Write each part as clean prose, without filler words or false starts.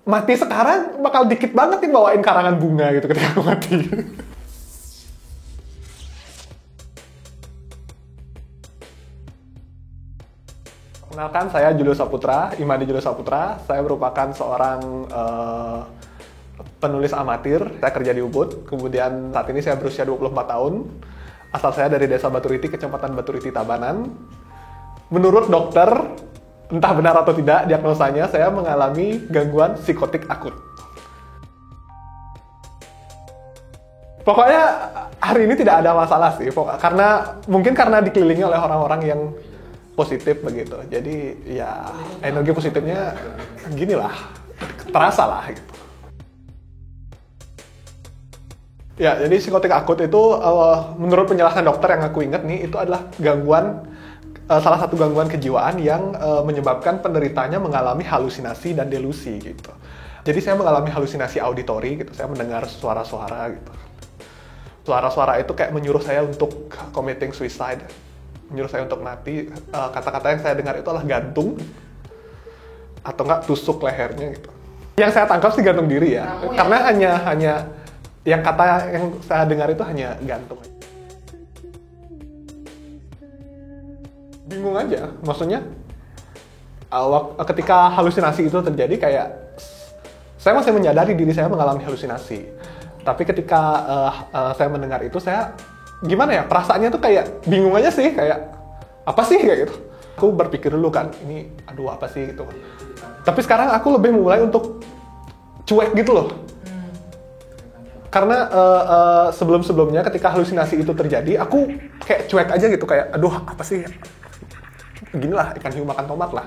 mati sekarang bakal dikit banget nih bawain karangan bunga gitu ketika aku mati. Kenalkan, saya Julius Saputra, Imadi Julius Saputra. Saya merupakan seorang penulis amatir. Saya kerja di Ubud. Kemudian saat ini saya berusia 24 tahun. Asal saya dari Desa Baturiti, Kecamatan Baturiti, Tabanan. Menurut dokter, entah benar atau tidak diagnosanya, saya mengalami gangguan psikotik akut. Pokoknya hari ini tidak ada masalah sih, mungkin karena dikelilingi oleh orang-orang yang positif begitu. Jadi ya energi positifnya gini lah, terasa lah gitu. Ya, jadi psikotik akut itu menurut penjelasan dokter yang aku ingat nih, itu adalah salah satu gangguan kejiwaan yang menyebabkan penderitanya mengalami halusinasi dan delusi gitu. Jadi saya mengalami halusinasi auditori gitu, saya mendengar suara-suara gitu. Suara-suara itu kayak menyuruh saya untuk committing suicide, menyuruh saya untuk mati. Kata-kata yang saya dengar itu adalah gantung, atau enggak tusuk lehernya gitu. Yang saya tangkap sih gantung diri ya, karena hanya yang kata yang saya dengar itu hanya gantung. Bingung aja, maksudnya ketika halusinasi itu terjadi kayak saya masih menyadari diri saya mengalami halusinasi. Tapi ketika saya mendengar itu, saya gimana ya, perasaannya tuh kayak bingung aja sih, kayak apa sih kayak gitu. Aku berpikir dulu kan, ini aduh apa sih gitu. Tapi sekarang aku lebih mulai untuk cuek gitu loh. Karena sebelum-sebelumnya ketika halusinasi itu terjadi, aku kayak cuek aja gitu, kayak aduh apa sih, ginilah ikan hiu makan tomat lah.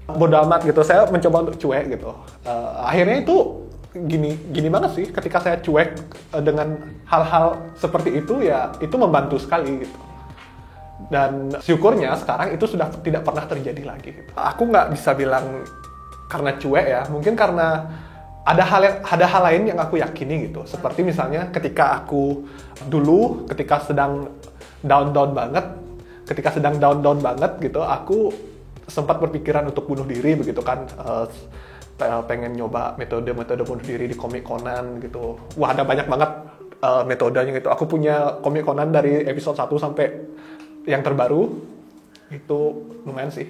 Bodo amat gitu, saya mencoba untuk cuek gitu. Akhirnya itu gini banget sih, ketika saya cuek dengan hal-hal seperti itu, ya itu membantu sekali gitu. Dan syukurnya sekarang itu sudah tidak pernah terjadi lagi gitu. Aku nggak bisa bilang karena cuek ya, mungkin karena ada hal lain yang aku yakini gitu. Seperti misalnya ketika aku dulu, ketika sedang down banget gitu, aku sempat berpikiran untuk bunuh diri begitu kan. Pengen nyoba metode bunuh diri di komik Conan gitu. Wah, ada banyak banget metodenya gitu. Aku punya komik Conan dari episode 1 sampai yang terbaru. Itu lumayan sih.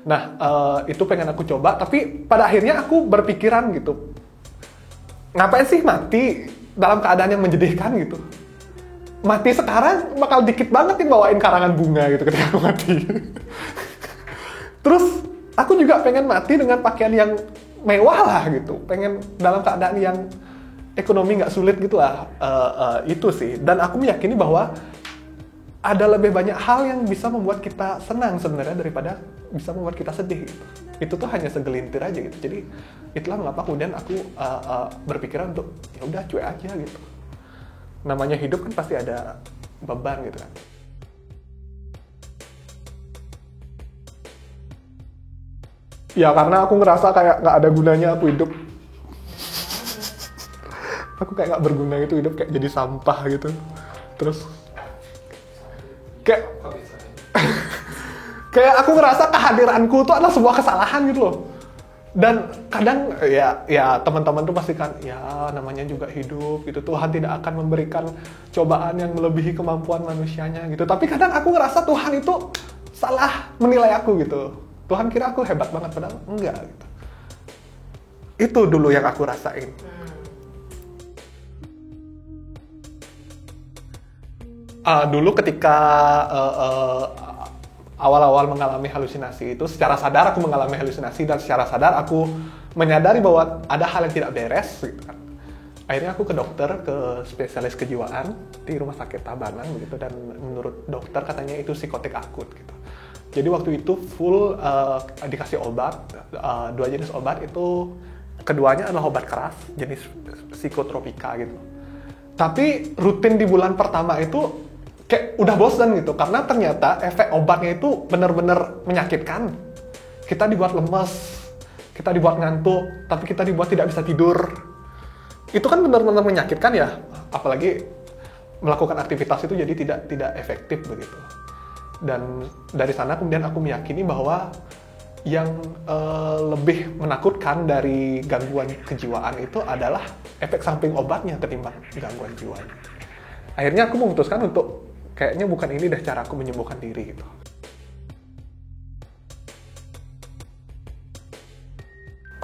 Nah, itu pengen aku coba, tapi pada akhirnya aku berpikiran gitu, ngapain sih mati dalam keadaan yang menjedikan gitu. Mati sekarang bakal dikit banget nih bawain karangan bunga gitu ketika aku mati. Terus aku juga pengen mati dengan pakaian yang mewah lah gitu, pengen dalam keadaan yang ekonomi nggak sulit gitu lah. Itu sih, dan aku meyakini bahwa ada lebih banyak hal yang bisa membuat kita senang sebenarnya daripada bisa membuat kita sedih gitu. Itu tuh hanya segelintir aja gitu. Jadi itulah mengapa kemudian aku berpikiran untuk ya udah cuek aja gitu. Namanya hidup kan pasti ada beban gitu kan. Ya karena aku ngerasa kayak nggak ada gunanya aku hidup. Aku kayak nggak berguna gitu hidup, kayak jadi sampah gitu. Terus kayak aku ngerasa kehadiranku tuh adalah sebuah kesalahan gitu loh. Dan kadang ya teman-teman tuh pasti kan, ya namanya juga hidup gitu, Tuhan tidak akan memberikan cobaan yang melebihi kemampuan manusianya gitu. Tapi kadang aku ngerasa Tuhan itu salah menilai aku gitu. Tuhan kira aku hebat banget, padahal enggak gitu. Itu dulu yang aku rasain. Dulu ketika awal-awal mengalami halusinasi itu, secara sadar aku mengalami halusinasi, dan secara sadar aku menyadari bahwa ada hal yang tidak beres gitu kan. Akhirnya aku ke dokter, ke spesialis kejiwaan di rumah sakit Tabanan gitu, dan menurut dokter katanya itu psikotik akut gitu. Jadi waktu itu full dikasih obat, 2 jenis obat itu, keduanya adalah obat keras jenis psikotropika gitu. Tapi rutin di bulan pertama itu kayak udah bosan gitu, karena ternyata efek obatnya itu benar-benar menyakitkan. Kita dibuat lemes, kita dibuat ngantuk, tapi kita dibuat tidak bisa tidur. Itu kan benar-benar menyakitkan ya, apalagi melakukan aktivitas itu jadi tidak efektif begitu. Dan dari sana kemudian aku meyakini bahwa yang lebih menakutkan dari gangguan kejiwaan itu adalah efek samping obatnya ketimbang gangguan jiwa. Akhirnya aku memutuskan untuk kayaknya bukan ini deh cara aku menyembuhkan diri gitu.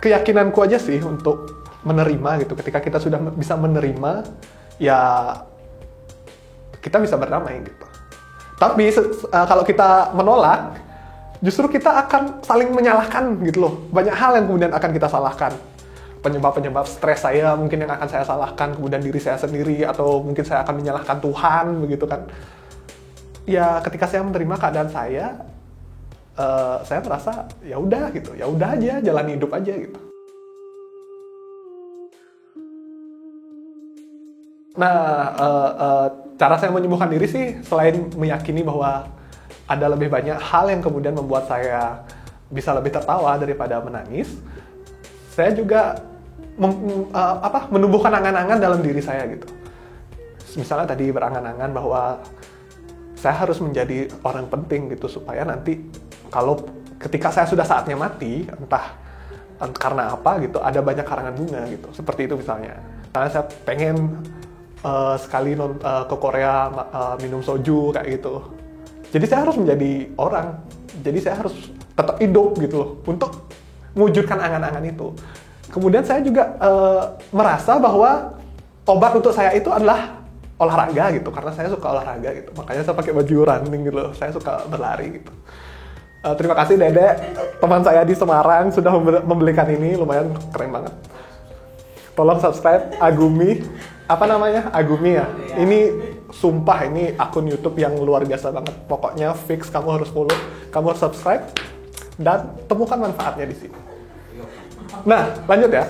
Keyakinanku aja sih untuk menerima gitu. Ketika kita sudah bisa menerima, ya kita bisa berdamai gitu. Tapi kalau kita menolak, justru kita akan saling menyalahkan gitu loh. Banyak hal yang kemudian akan kita salahkan. Penyebab-penyebab stres saya mungkin yang akan saya salahkan, kemudian diri saya sendiri, atau mungkin saya akan menyalahkan Tuhan begitu kan. Ya ketika saya menerima keadaan saya merasa ya udah gitu, ya udah aja, jalani hidup aja gitu. Nah, cara saya menyembuhkan diri sih selain meyakini bahwa ada lebih banyak hal yang kemudian membuat saya bisa lebih tertawa daripada menangis, saya juga menumbuhkan angan-angan dalam diri saya gitu. Misalnya tadi berangan-angan bahwa saya harus menjadi orang penting gitu supaya nanti ketika saya sudah saatnya mati, entah karena apa gitu, ada banyak karangan bunga gitu. Seperti itu misalnya. Karena saya pengen sekali ke Korea minum soju kayak gitu. Jadi saya harus menjadi orang. Jadi saya harus tetap hidup gitu loh untuk mewujudkan angan-angan itu. Kemudian saya juga merasa bahwa obat untuk saya itu adalah olahraga gitu, karena saya suka olahraga gitu. Makanya saya pakai baju running gitu loh. Saya suka berlari gitu. Terima kasih Dede, teman saya di Semarang sudah membelikan ini, lumayan keren banget. Tolong subscribe Agumi, apa namanya? Agumi ya. Ini sumpah ini akun YouTube yang luar biasa banget. Pokoknya fix kamu harus follow, kamu harus subscribe dan temukan manfaatnya di sini. Nah, lanjut ya.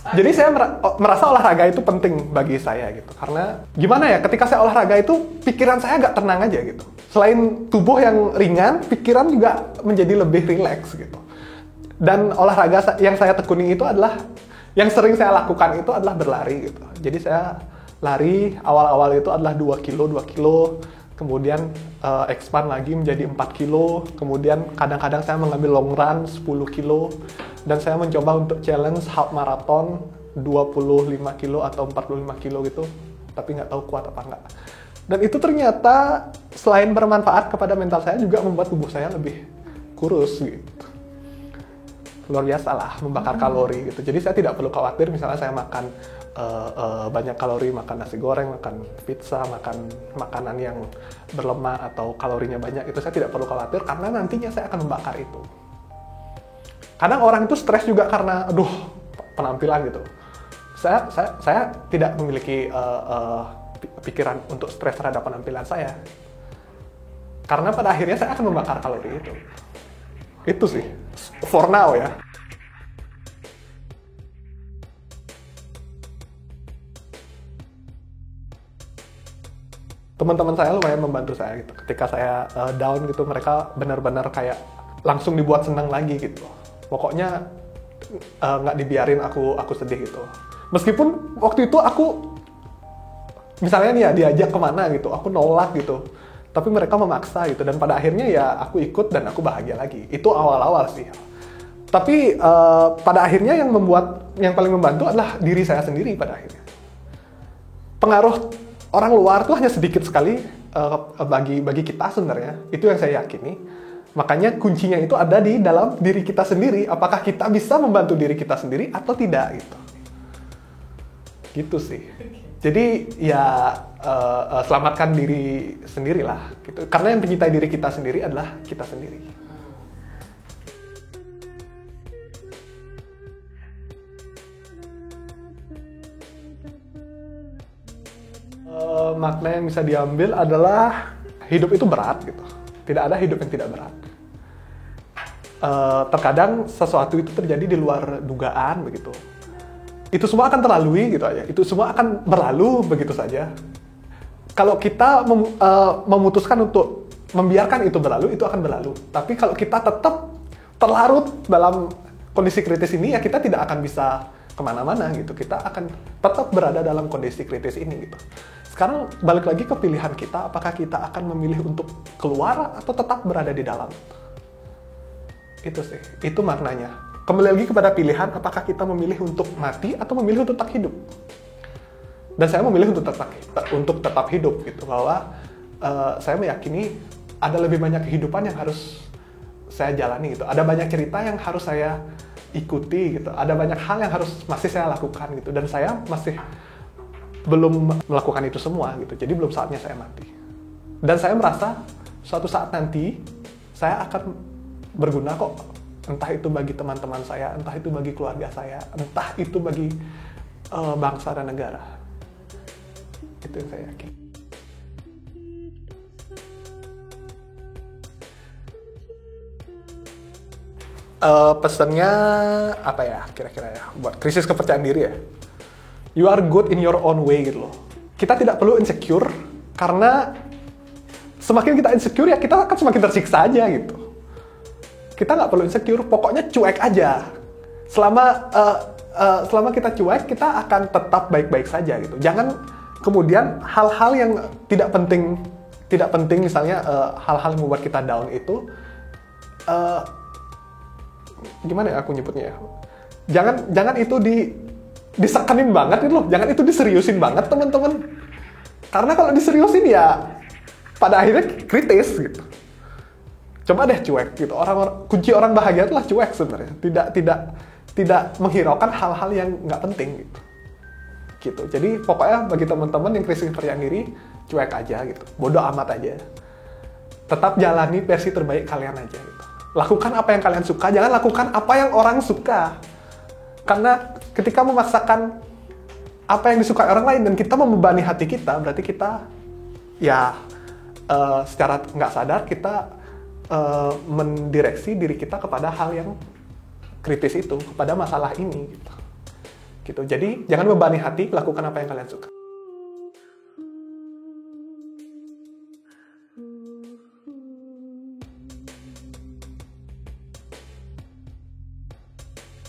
Jadi saya merasa olahraga itu penting bagi saya gitu. Karena gimana ya, ketika saya olahraga itu pikiran saya agak tenang aja gitu. Selain tubuh yang ringan, pikiran juga menjadi lebih rileks gitu. Dan olahraga yang saya tekuni itu adalah, yang sering saya lakukan itu adalah berlari gitu. Jadi saya lari, awal-awal itu adalah 2 kilo, kemudian expand lagi menjadi 4 kilo, kemudian kadang-kadang saya mengambil long run 10 kilo, dan saya mencoba untuk challenge half marathon 25 kilo atau 45 kilo gitu, tapi nggak tahu kuat apa nggak. Dan itu ternyata selain bermanfaat kepada mental saya, juga membuat tubuh saya lebih kurus gitu. Luar biasa lah, membakar kalori gitu. Jadi saya tidak perlu khawatir misalnya saya makan banyak kalori, makan nasi goreng, makan pizza, makan makanan yang berlemak atau kalorinya banyak, itu saya tidak perlu khawatir karena nantinya saya akan membakar itu. Kadang orang itu stres juga karena penampilan gitu. Saya tidak memiliki pikiran untuk stres terhadap penampilan saya. Karena pada akhirnya saya akan membakar kalori itu. Itu sih, for now ya. Teman-teman saya lumayan membantu saya gitu. Ketika saya down gitu, mereka benar-benar kayak langsung dibuat senang lagi gitu. Pokoknya nggak dibiarin aku sedih gitu. Meskipun waktu itu aku misalnya nih ya diajak kemana gitu, aku nolak gitu. Tapi mereka memaksa gitu, dan pada akhirnya ya aku ikut dan aku bahagia lagi. Itu awal-awal sih. Tapi pada akhirnya yang paling membantu adalah diri saya sendiri pada akhirnya. Pengaruh orang luar tuh hanya sedikit sekali bagi kita sebenarnya. Itu yang saya yakini. Makanya kuncinya itu ada di dalam diri kita sendiri. Apakah kita bisa membantu diri kita sendiri atau tidak gitu. Gitu sih. Jadi ya selamatkan diri sendirilah gitu. Karena yang mencintai diri kita sendiri adalah kita sendiri. Makna yang bisa diambil adalah hidup itu berat gitu. Tidak ada hidup yang tidak berat. Terkadang sesuatu itu terjadi di luar dugaan begitu. Itu semua akan terlalui gitu aja. Itu semua akan berlalu begitu saja. Kalau kita memutuskan untuk membiarkan itu berlalu, itu akan berlalu. Tapi kalau kita tetap terlarut dalam kondisi kritis ini, ya kita tidak akan bisa kemana-mana gitu. Kita akan tetap berada dalam kondisi kritis ini gitu. Sekarang balik lagi ke pilihan kita, apakah kita akan memilih untuk keluar atau tetap berada di dalam. Itu sih, itu maknanya. Kembali lagi kepada pilihan, apakah kita memilih untuk mati atau memilih untuk tetap hidup. Dan saya memilih untuk tetap hidup gitu, bahwa saya meyakini ada lebih banyak kehidupan yang harus saya jalani gitu. Ada banyak cerita yang harus saya ikuti gitu. Ada banyak hal yang masih saya lakukan gitu. Dan saya masih belum melakukan itu semua gitu. Jadi belum saatnya saya mati. Dan saya merasa suatu saat nanti saya akan berguna kok. Entah itu bagi teman-teman saya, entah itu bagi keluarga saya, entah itu bagi bangsa dan negara. Itu yang saya yakin. Pesannya apa ya kira-kira ya buat krisis kepercayaan diri ya. You are good in your own way gitu loh. Kita tidak perlu insecure karena semakin kita insecure ya kita akan semakin tersiksa aja gitu. Kita nggak perlu insecure, pokoknya cuek aja. Selama kita cuek, kita akan tetap baik-baik saja gitu. Jangan kemudian hal-hal yang tidak penting misalnya hal-hal yang membuat kita down itu gimana ya aku nyebutnya ya, jangan itu disekanin banget gitu loh, jangan itu diseriusin banget teman-teman, karena kalau diseriusin ya pada akhirnya kritis gitu. Coba deh cuek gitu, kunci orang bahagia itulah cuek sebenarnya, tidak menghiraukan hal-hal yang nggak penting gitu. Jadi pokoknya bagi teman-teman yang krisis kepercayaan diri, cuek aja gitu, bodoh amat aja, tetap jalani versi terbaik kalian aja gitu. Lakukan apa yang kalian suka, jangan lakukan apa yang orang suka. Karena ketika memaksakan apa yang disukai orang lain dan kita membebani hati kita, berarti kita ya secara nggak sadar kita mendireksi diri kita kepada hal yang kritis itu, kepada masalah ini gitu. Jadi jangan membebani hati, lakukan apa yang kalian suka.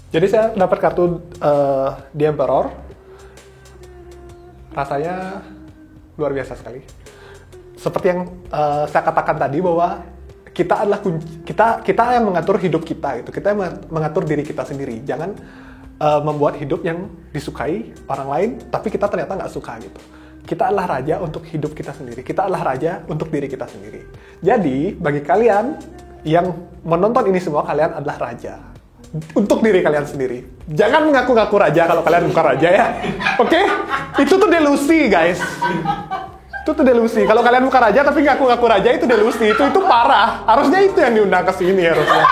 Jadi saya dapat kartu The Emperor, rasanya luar biasa sekali. Seperti yang saya katakan tadi bahwa kita adalah kita yang mengatur hidup kita gitu. Kita yang mengatur diri kita sendiri. Jangan membuat hidup yang disukai orang lain, tapi kita ternyata nggak suka gitu. Kita adalah raja untuk hidup kita sendiri. Kita adalah raja untuk diri kita sendiri. Jadi bagi kalian yang menonton ini semua, kalian adalah raja untuk diri kalian sendiri. Jangan mengaku-ngaku raja kalau kalian bukan raja ya. Oke? Itu tuh delusi, guys. Itu tuh delusi. Kalau kalian bukan raja tapi ngaku-ngaku raja, itu delusi. Itu parah. Harusnya itu yang diundang ke sini harusnya.